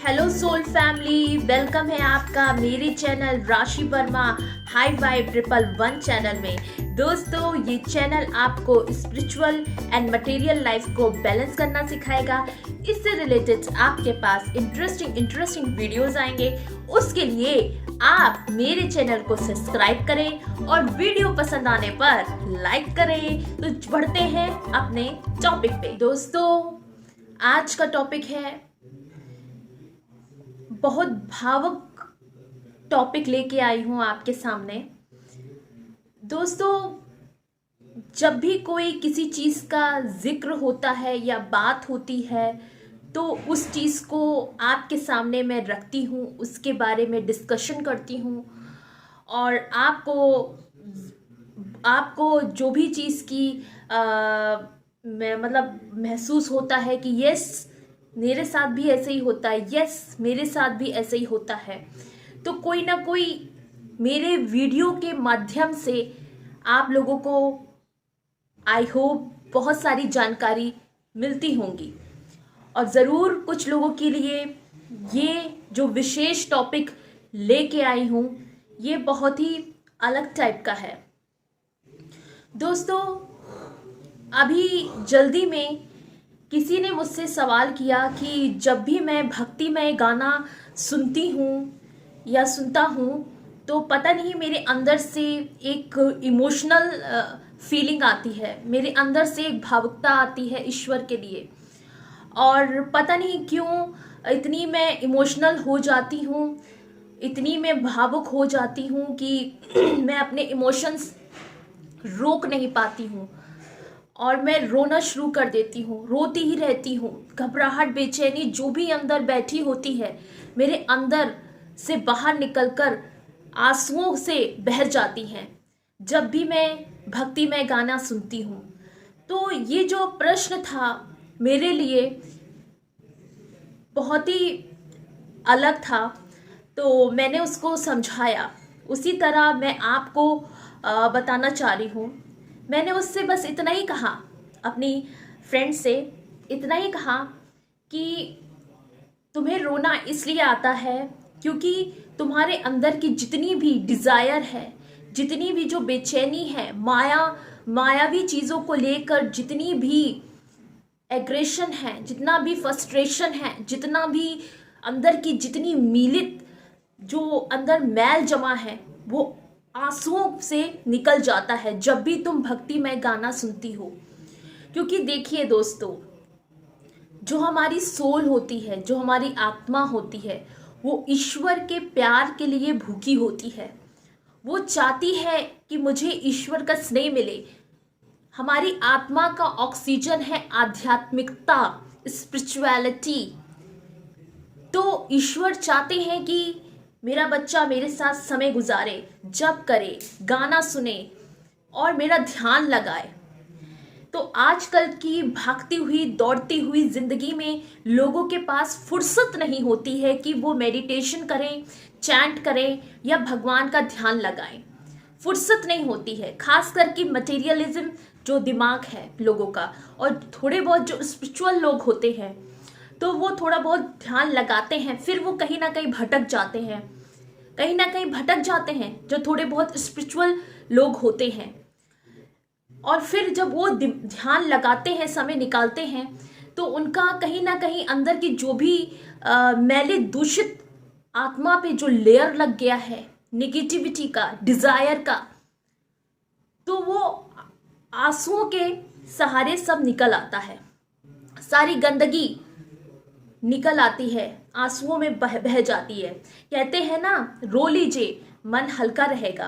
Hello soul family, welcome है आपका मेरे चैनल राशि वर्मा हाई वाई 111 चैनल में। दोस्तों, ये चैनल आपको स्पिरिचुअल एंड मटेरियल लाइफ को बैलेंस करना सिखाएगा। इससे रिलेटेड आपके पास इंटरेस्टिंग वीडियोस आएंगे। उसके लिए आप मेरे चैनल को सब्सक्राइब करें और वीडियो पसंद आने पर लाइक करें। तो बढ़ते हैं अपने टॉपिक पे। दोस्तों, आज का टॉपिक है, बहुत भावुक टॉपिक लेके आई हूं आपके सामने। दोस्तों, जब भी कोई किसी चीज का जिक्र होता है या बात होती है तो उस चीज को आपके सामने मैं रखती हूं, उसके बारे में डिस्कशन करती हूं और आपको जो भी चीज की मतलब महसूस होता है कि यस मेरे साथ भी ऐसे ही होता है, यस मेरे साथ भी ऐसे ही होता है, तो कोई ना कोई मेरे वीडियो के माध्यम से आप लोगों को आई होप बहुत सारी जानकारी मिलती होंगी। और ज़रूर कुछ लोगों के लिए ये जो विशेष टॉपिक लेके आई हूँ ये बहुत ही अलग टाइप का है। दोस्तों, अभी जल्दी में किसी ने मुझसे सवाल किया कि जब भी मैं भक्तिमय गाना सुनती हूँ या सुनता हूँ तो पता नहीं मेरे अंदर से एक इमोशनल फीलिंग आती है, मेरे अंदर से एक भावुकता आती है ईश्वर के लिए। और पता नहीं क्यों इतनी मैं इमोशनल हो जाती हूँ, इतनी मैं भावुक हो जाती हूँ कि मैं अपने इमोशंस रोक नहीं पाती हूँ और मैं रोना शुरू कर देती हूँ, रोती ही रहती हूँ। घबराहट, बेचैनी जो भी अंदर बैठी होती है मेरे अंदर से बाहर निकलकर आंसुओं से बह जाती हैं जब भी मैं भक्तिमय गाना सुनती हूँ। तो ये जो प्रश्न था मेरे लिए बहुत ही अलग था, तो मैंने उसको समझाया। उसी तरह मैं आपको बताना चाह रही हूँ। मैंने उससे बस इतना ही कहा, अपनी फ्रेंड से इतना ही कहा कि तुम्हें रोना इसलिए आता है क्योंकि तुम्हारे अंदर की जितनी भी डिज़ायर है, जितनी भी जो बेचैनी है, मायावी चीज़ों को लेकर जितनी भी एग्रेशन है, जितना भी फ्रस्ट्रेशन है, जितना भी अंदर की जितनी मिलित जो अंदर मैल जमा है वो आंसुओं से निकल जाता है जब भी तुम भक्तिमय गाना सुनती हो। क्योंकि देखिए दोस्तों, जो हमारी सोल होती है, जो हमारी आत्मा होती है, वो ईश्वर के प्यार के लिए भूखी होती है। वो चाहती है कि मुझे ईश्वर का स्नेह मिले। हमारी आत्मा का ऑक्सीजन है आध्यात्मिकता, स्पिरिचुअलिटी। तो ईश्वर चाहते हैं कि मेरा बच्चा मेरे साथ समय गुजारे, जप करे, गाना सुने और मेरा ध्यान लगाए। तो आजकल की भागती हुई दौड़ती हुई जिंदगी में लोगों के पास फुर्सत नहीं होती है कि वो मेडिटेशन करें, चैंट करें या भगवान का ध्यान लगाएं। फुर्सत नहीं होती है, खास करके मटेरियलिज्म जो दिमाग है लोगों का। और थोड़े बहुत जो स्पिरिचुअल लोग होते हैं तो वो थोड़ा बहुत ध्यान लगाते हैं, फिर वो कहीं ना कहीं भटक जाते हैं जो थोड़े बहुत स्पिरिचुअल लोग होते हैं। और फिर जब वो ध्यान लगाते हैं, समय निकालते हैं, तो उनका कहीं ना कहीं अंदर की जो भी मैले दूषित आत्मा पे जो लेयर लग गया है निगेटिविटी का, डिजायर का, तो वो आंसुओं के सहारे सब निकल आता है। सारी गंदगी निकल आती है, आंसुओं में बह जाती है। कहते हैं ना, रो लीजिए मन हल्का रहेगा।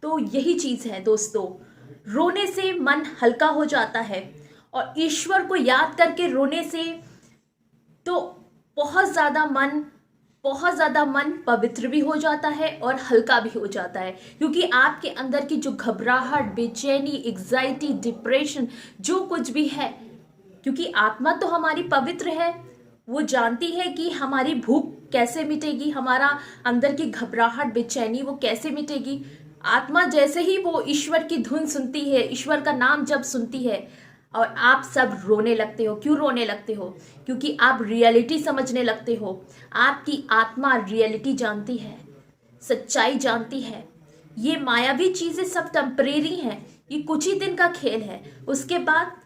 तो यही चीज़ है दोस्तों, रोने से मन हल्का हो जाता है और ईश्वर को याद करके रोने से तो बहुत ज़्यादा मन पवित्र भी हो जाता है और हल्का भी हो जाता है। क्योंकि आपके अंदर की जो घबराहट, बेचैनी, एग्जाइटी, डिप्रेशन जो कुछ भी है, क्योंकि आत्मा तो हमारी पवित्र है, वो जानती है कि हमारी भूख कैसे मिटेगी, हमारा अंदर की घबराहट, बेचैनी वो कैसे मिटेगी। आत्मा जैसे ही वो ईश्वर की धुन सुनती है, ईश्वर का नाम जब सुनती है, और आप सब रोने लगते हो। क्यों रोने लगते हो? क्योंकि आप रियलिटी समझने लगते हो। आपकी आत्मा रियलिटी जानती है, सच्चाई जानती है। ये मायावी चीजें सब टेम्परेरी हैं, ये कुछ ही दिन का खेल है। उसके बाद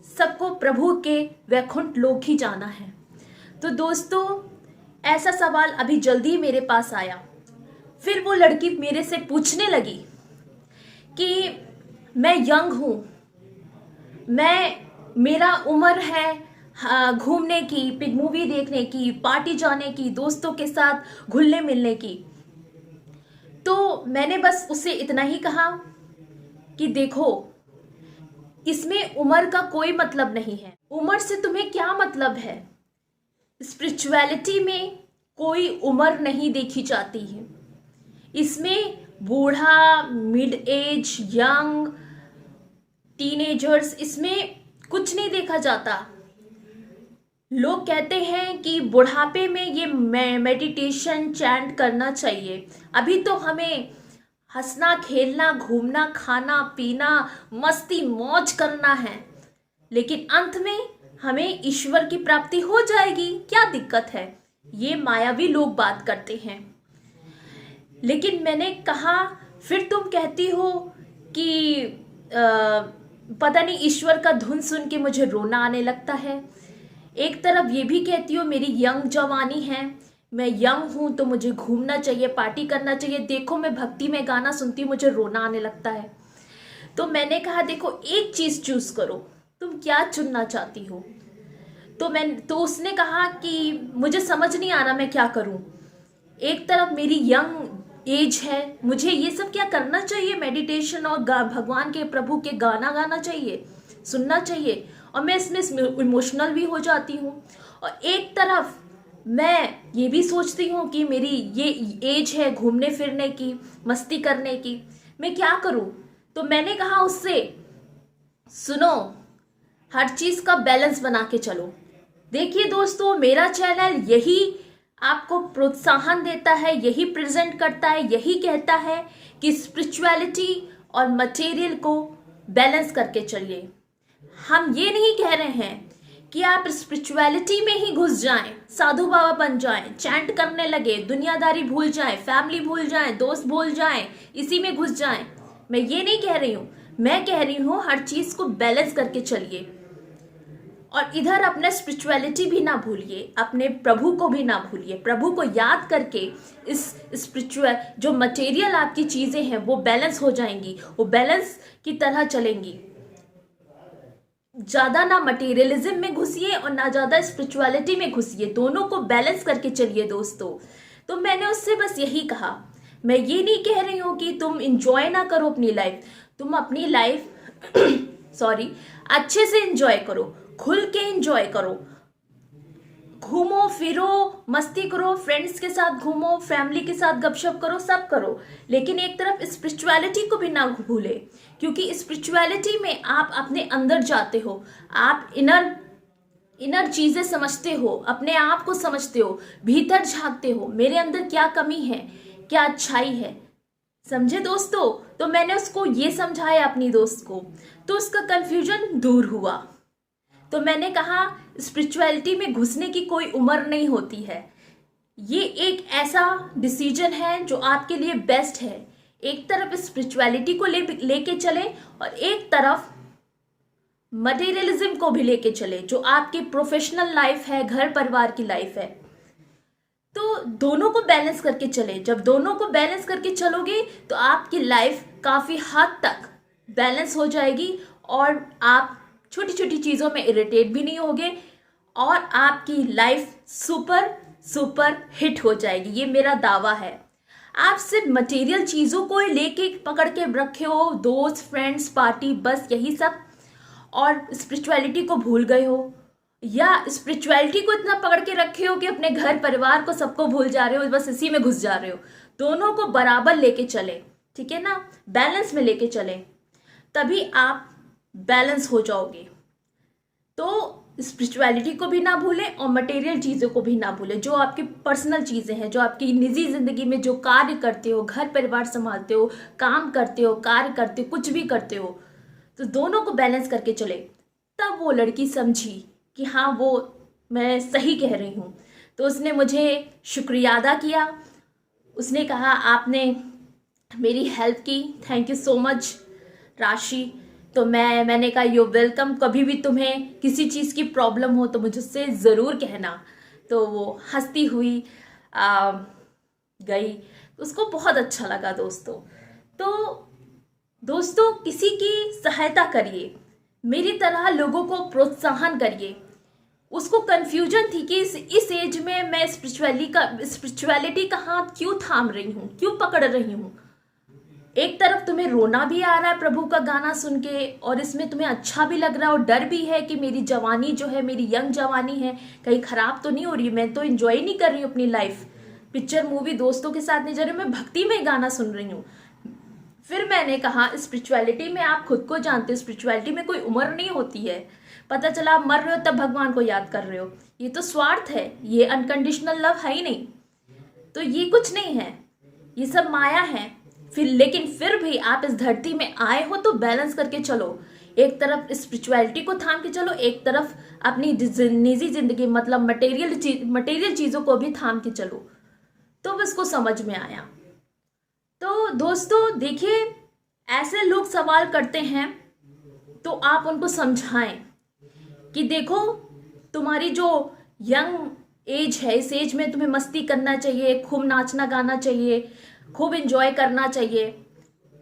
सबको प्रभु के वैकुंठ लोक ही जाना है। तो दोस्तों, ऐसा सवाल अभी जल्दी मेरे पास आया। फिर वो लड़की मेरे से पूछने लगी कि मैं यंग हूँ, मेरा उम्र है घूमने की, पिग मूवी देखने की, पार्टी जाने की, दोस्तों के साथ घुलने मिलने की। तो मैंने बस उससे इतना ही कहा कि देखो, इसमें उम्र का कोई मतलब नहीं है। उम्र से तुम्हें क्या मतलब है? स्पिरिचुअलिटी में कोई उम्र नहीं देखी जाती है। इसमें बूढ़ा, मिड एज, यंग, टीनेजर्स, इसमें कुछ नहीं देखा जाता। लोग कहते हैं कि बुढ़ापे में ये मेडिटेशन चैंट करना चाहिए। अभी तो हमें हंसना, खेलना, घूमना, खाना, पीना, मस्ती मौज करना है, लेकिन अंत में हमें ईश्वर की प्राप्ति हो जाएगी। क्या दिक्कत है? ये मायावी लोग बात करते हैं। लेकिन मैंने कहा, फिर तुम कहती हो कि पता नहीं, ईश्वर का धुन सुन के मुझे रोना आने लगता है। एक तरफ ये भी कहती हो मेरी यंग जवानी है, मैं यंग हूं तो मुझे घूमना चाहिए, पार्टी करना चाहिए। देखो, मैं भक्ति में गाना सुनती हूँ, मुझे रोना आने लगता है। तो मैंने कहा, देखो, एक चीज चूज करो, तुम क्या चुनना चाहती हो? तो उसने कहा कि मुझे समझ नहीं आ रहा मैं क्या करूं। एक तरफ मेरी यंग एज है, मुझे ये सब क्या करना चाहिए? मेडिटेशन और भगवान के, प्रभु के गाना गाना चाहिए, सुनना चाहिए, और मैं इसमें इमोशनल भी हो जाती हूँ। और एक तरफ मैं ये भी सोचती हूँ कि मेरी ये एज है घूमने फिरने की, मस्ती करने की, मैं क्या करूँ? तो मैंने कहा उससे, सुनो, हर चीज का बैलेंस बना के चलो। देखिए दोस्तों, मेरा चैनल यही आपको प्रोत्साहन देता है, यही प्रेजेंट करता है, यही कहता है कि स्पिरिचुअलिटी और मटेरियल को बैलेंस करके चलिए। हम ये नहीं कह रहे हैं कि आप स्पिरिचुअलिटी में ही घुस जाएं, साधु बाबा बन जाएं, चैंट करने लगे, दुनियादारी भूल जाएं, फैमिली भूल जाएं, दोस्त भूल जाएं, इसी में घुस जाएं। मैं ये नहीं कह रही हूं। मैं कह रही हूं हर चीज को बैलेंस करके चलिए, और इधर अपना स्पिरिचुअलिटी भी ना भूलिए, अपने प्रभु को भी ना भूलिए। प्रभु को याद करके इस स्पिरिचुअल जो मटेरियल आपकी चीजें हैं वो बैलेंस हो जाएंगी, वो बैलेंस की तरह चलेंगी। ज्यादा ना मटेरियलिज्म में घुसिए और ना ज्यादा स्पिरिचुअलिटी में घुसिए, दोनों को बैलेंस करके चलिए दोस्तों। तो मैंने उससे बस यही कहा। मैं ये नहीं कह रही हूं कि तुम इंजॉय ना करो अपनी लाइफ, तुम अपनी लाइफ सॉरी, अच्छे से इंजॉय करो, खुल के इंजॉय करो, घूमो फिरो, मस्ती करो, फ्रेंड्स के साथ घूमो, फैमिली के साथ गपशप करो, सब करो, लेकिन एक तरफ स्पिरिचुअलिटी को भी ना भूले, क्योंकि स्पिरिचुअलिटी में आप अपने अंदर जाते हो, आप इनर चीजें समझते हो, अपने आप को समझते हो, भीतर झांकते हो, मेरे अंदर क्या कमी है, क्या अच्छाई है। समझे दोस्तों? तो मैंने उसको ये समझाया अपनी दोस्त को, तो उसका कंफ्यूजन दूर हुआ। तो मैंने कहा, स्पिरिचुअलिटी में घुसने की कोई उम्र नहीं होती है। ये एक ऐसा डिसीजन है जो आपके लिए बेस्ट है। एक तरफ स्पिरिचुअलिटी को लेके चले और एक तरफ मटेरियलिज्म को भी लेके चले, जो आपकी प्रोफेशनल लाइफ है, घर परिवार की लाइफ है। तो दोनों को बैलेंस करके चले। जब दोनों को बैलेंस करके चलोगे तो आपकी लाइफ काफी हद तक बैलेंस हो जाएगी, और आप छोटी छोटी चीजों में इरिटेट भी नहीं होगे, और आपकी लाइफ सुपर हिट हो जाएगी। ये मेरा दावा है। आप सिर्फ मटेरियल चीजों को लेके पकड़ के रखे हो, दोस्त, फ्रेंड्स, पार्टी, बस यही सब, और स्पिरिचुअलिटी को भूल गए हो, या स्पिरिचुअलिटी को इतना पकड़ के रखे हो कि अपने घर परिवार को, सबको भूल जा रहे हो, बस इसी में घुस जा रहे हो। दोनों को बराबर लेके चले, ठीक है ना, बैलेंस में लेके चले, तभी आप बैलेंस हो जाओगे। तो स्पिरिचुअलिटी को भी ना भूलें और मटेरियल चीज़ों को भी ना भूलें। जो आपकी पर्सनल चीज़ें हैं, जो आपकी निजी ज़िंदगी में जो कार्य करते हो, घर परिवार संभालते हो, काम करते हो, कार्य करते हो, कुछ भी करते हो, तो दोनों को बैलेंस करके चले, तब वो लड़की समझी कि हाँ वो मैं सही कह रही हूँ। तो उसने मुझे शुक्रिया अदा किया। उसने कहा आपने मेरी हेल्प की, थैंक यू सो मच राशि। तो मैंने कहा यू वेलकम, कभी भी तुम्हें किसी चीज़ की प्रॉब्लम हो तो मुझसे ज़रूर कहना। तो वो हंसती हुई गई। उसको बहुत अच्छा लगा दोस्तों। तो दोस्तों किसी की सहायता करिए, मेरी तरह लोगों को प्रोत्साहन करिए। उसको कंफ्यूजन थी कि इस एज में मैं स्पिरिचुअलिटी का हाथ क्यों थाम रही हूँ, क्यों पकड़ रही हूँ। एक तरफ तुम्हें रोना भी आ रहा है प्रभु का गाना सुन के, और इसमें तुम्हें अच्छा भी लग रहा है, और डर भी है कि मेरी जवानी जो है, मेरी यंग जवानी है, कहीं खराब तो नहीं हो रही है, मैं तो एंजॉय नहीं कर रही हूँ अपनी लाइफ, पिक्चर मूवी दोस्तों के साथ नहीं जा रही, मैं भक्ति में गाना सुन रही हूँ। फिर मैंने कहा स्पिरिचुअलिटी में आप खुद को जानते हो, स्पिरिचुअलिटी में कोई उम्र नहीं होती है। पता चला आप मर रहे हो तब भगवान को याद कर रहे हो, ये तो स्वार्थ है, ये अनकंडीशनल लव है ही नहीं। तो ये कुछ नहीं है, ये सब माया है। लेकिन फिर भी आप इस धरती में आए हो तो बैलेंस करके चलो। एक तरफ स्पिरिचुअलिटी को थाम के चलो, एक तरफ अपनी निजी जिंदगी मतलब मटेरियल चीजों को भी थाम के चलो। तो उसको समझ में आया। तो दोस्तों देखिए, ऐसे लोग सवाल करते हैं तो आप उनको समझाएं कि देखो तुम्हारी जो यंग एज है, इस एज में तुम्हें मस्ती करना चाहिए, खूब नाचना गाना चाहिए, खूब एंजॉय करना चाहिए।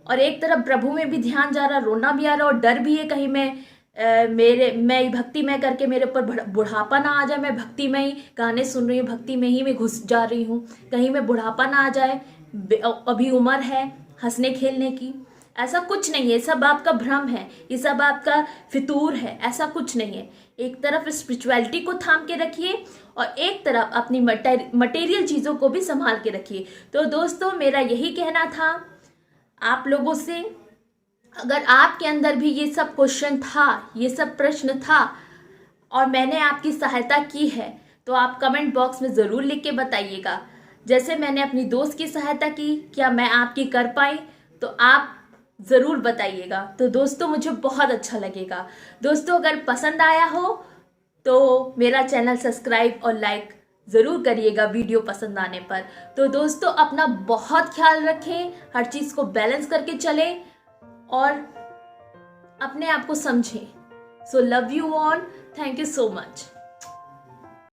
और एक तरफ प्रभु में भी ध्यान जा रहा, रोना भी आ रहा, और डर भी है कहीं मैं भक्ति में करके मेरे ऊपर बुढ़ापा ना आ जाए। मैं भक्ति में ही गाने सुन रही हूँ, भक्ति में ही मैं घुस जा रही हूँ, कहीं मैं बुढ़ापा ना आ जाए, अभी उम्र है हंसने खेलने की। ऐसा कुछ नहीं है, सब आपका भ्रम है, ये सब आपका फितूर है, ऐसा कुछ नहीं है। एक तरफ स्पिरिचुअलिटी को थाम के रखिए और एक तरफ अपनी मटेरियल चीज़ों को भी संभाल के रखिए। तो दोस्तों मेरा यही कहना था आप लोगों से। अगर आपके अंदर भी ये सब क्वेश्चन था, ये सब प्रश्न था, और मैंने आपकी सहायता की है, तो आप कमेंट बॉक्स में ज़रूर लिख के बताइएगा। जैसे मैंने अपनी दोस्त की सहायता की, क्या मैं आपकी कर पाई, तो आप ज़रूर बताइएगा। तो दोस्तों मुझे बहुत अच्छा लगेगा। दोस्तों अगर पसंद आया हो तो मेरा चैनल सब्सक्राइब और लाइक ज़रूर करिएगा वीडियो पसंद आने पर। तो दोस्तों अपना बहुत ख्याल रखें, हर चीज़ को बैलेंस करके चलें और अपने आप को समझें। So love you all, thank you so much.